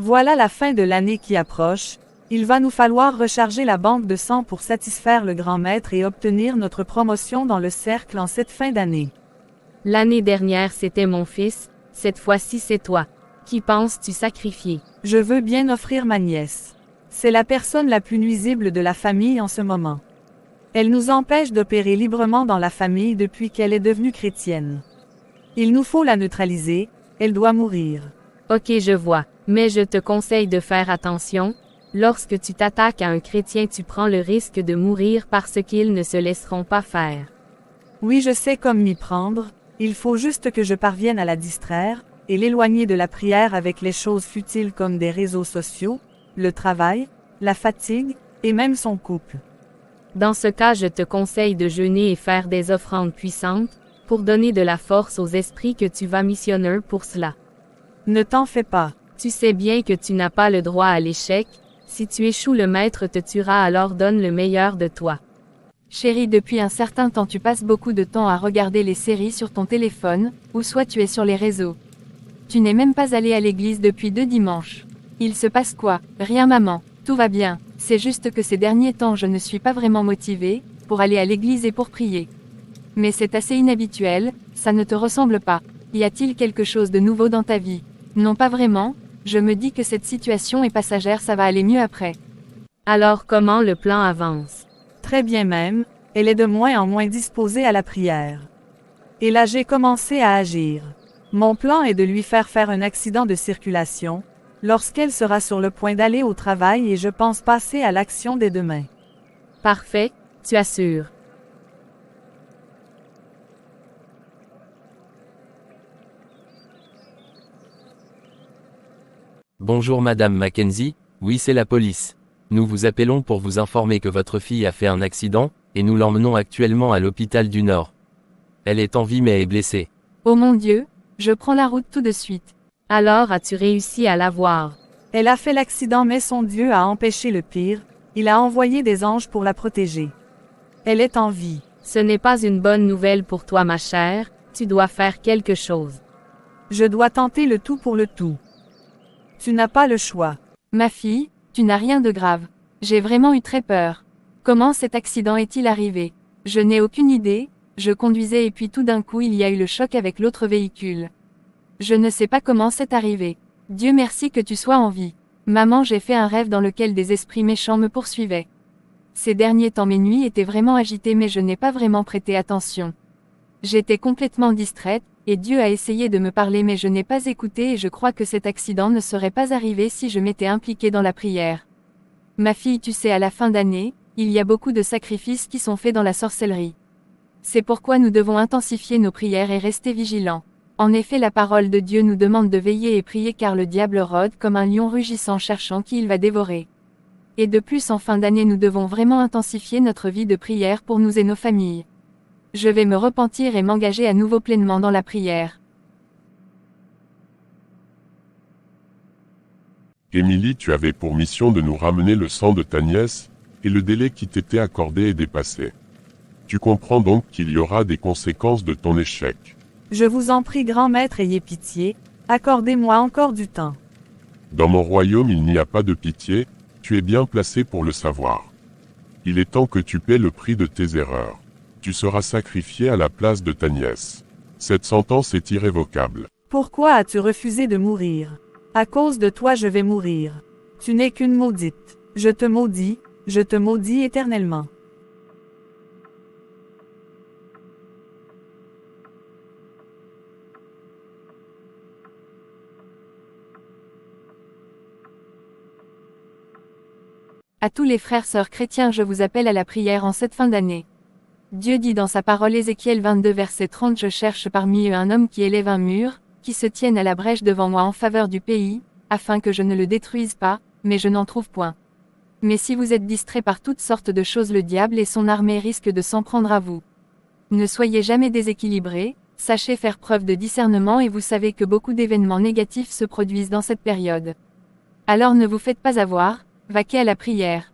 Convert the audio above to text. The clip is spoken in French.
Voilà la fin de l'année qui approche. Il va nous falloir recharger la banque de sang pour satisfaire le grand maître et obtenir notre promotion dans le cercle en cette fin d'année. L'année dernière c'était mon fils, cette fois-ci c'est toi. Qui penses-tu sacrifier? Je veux bien offrir ma nièce. C'est la personne la plus nuisible de la famille en ce moment. Elle nous empêche d'opérer librement dans la famille depuis qu'elle est devenue chrétienne. Il nous faut la neutraliser, elle doit mourir. Ok, je vois, mais je te conseille de faire attention. Lorsque tu t'attaques à un chrétien, tu prends le risque de mourir parce qu'ils ne se laisseront pas faire. Oui, je sais comme m'y prendre, il faut juste que je parvienne à la distraire, et l'éloigner de la prière avec les choses futiles comme des réseaux sociaux, le travail, la fatigue, et même son couple. Dans ce cas, je te conseille de jeûner et faire des offrandes puissantes, pour donner de la force aux esprits que tu vas missionner pour cela. Ne t'en fais pas. Tu sais bien que tu n'as pas le droit à l'échec. Si tu échoues, le maître te tuera, alors donne le meilleur de toi. Chérie, depuis un certain temps tu passes beaucoup de temps à regarder les séries sur ton téléphone, ou soit tu es sur les réseaux. Tu n'es même pas allée à l'église depuis 2 dimanches. Il se passe quoi? Rien maman, tout va bien, c'est juste que ces derniers temps je ne suis pas vraiment motivée, pour aller à l'église et pour prier. Mais c'est assez inhabituel, ça ne te ressemble pas. Y a-t-il quelque chose de nouveau dans ta vie? Non, pas vraiment, je me dis que cette situation est passagère, ça va aller mieux après. Alors comment le plan avance? Très bien même, elle est de moins en moins disposée à la prière. Et là j'ai commencé à agir. Mon plan est de lui faire un accident de circulation, lorsqu'elle sera sur le point d'aller au travail, et je pense passer à l'action dès demain. Parfait, tu assures. Bonjour Madame Mackenzie, oui c'est la police. Nous vous appelons pour vous informer que votre fille a fait un accident, et nous l'emmenons actuellement à l'hôpital du Nord. Elle est en vie mais est blessée. Oh mon Dieu, je prends la route tout de suite. Alors as-tu réussi à la voir? Elle a fait l'accident mais son Dieu a empêché le pire, il a envoyé des anges pour la protéger. Elle est en vie. Ce n'est pas une bonne nouvelle pour toi ma chère, tu dois faire quelque chose. Je dois tenter le tout pour le tout. Tu n'as pas le choix. Ma fille, tu n'as rien de grave. J'ai vraiment eu très peur. Comment cet accident est-il arrivé? Je n'ai aucune idée, je conduisais et puis tout d'un coup il y a eu le choc avec l'autre véhicule. Je ne sais pas comment c'est arrivé. Dieu merci que tu sois en vie. Maman, j'ai fait un rêve dans lequel des esprits méchants me poursuivaient. Ces derniers temps mes nuits étaient vraiment agitées mais je n'ai pas vraiment prêté attention. J'étais complètement distraite, et Dieu a essayé de me parler mais je n'ai pas écouté et je crois que cet accident ne serait pas arrivé si je m'étais impliquée dans la prière. Ma fille, tu sais, à la fin d'année, il y a beaucoup de sacrifices qui sont faits dans la sorcellerie. C'est pourquoi nous devons intensifier nos prières et rester vigilants. En effet, la parole de Dieu nous demande de veiller et prier car le diable rôde comme un lion rugissant cherchant qui il va dévorer. Et de plus, en fin d'année, nous devons vraiment intensifier notre vie de prière pour nous et nos familles. Je vais me repentir et m'engager à nouveau pleinement dans la prière. Émilie, tu avais pour mission de nous ramener le sang de ta nièce, et le délai qui t'était accordé est dépassé. Tu comprends donc qu'il y aura des conséquences de ton échec. Je vous en prie, grand maître, ayez pitié, accordez-moi encore du temps. Dans mon royaume il n'y a pas de pitié, tu es bien placé pour le savoir. Il est temps que tu paies le prix de tes erreurs. Tu seras sacrifié à la place de ta nièce. Cette sentence est irrévocable. Pourquoi as-tu refusé de mourir? À cause de toi je vais mourir. Tu n'es qu'une maudite. Je te maudis éternellement. À tous les frères sœurs chrétiens, je vous appelle à la prière en cette fin d'année. Dieu dit dans sa parole Ézéchiel 22 verset 30, je cherche parmi eux un homme qui élève un mur, qui se tienne à la brèche devant moi en faveur du pays, afin que je ne le détruise pas, mais je n'en trouve point. Mais si vous êtes distrait par toutes sortes de choses, le diable et son armée risquent de s'en prendre à vous. Ne soyez jamais déséquilibrés, sachez faire preuve de discernement et vous savez que beaucoup d'événements négatifs se produisent dans cette période. Alors ne vous faites pas avoir, vaquez à la prière.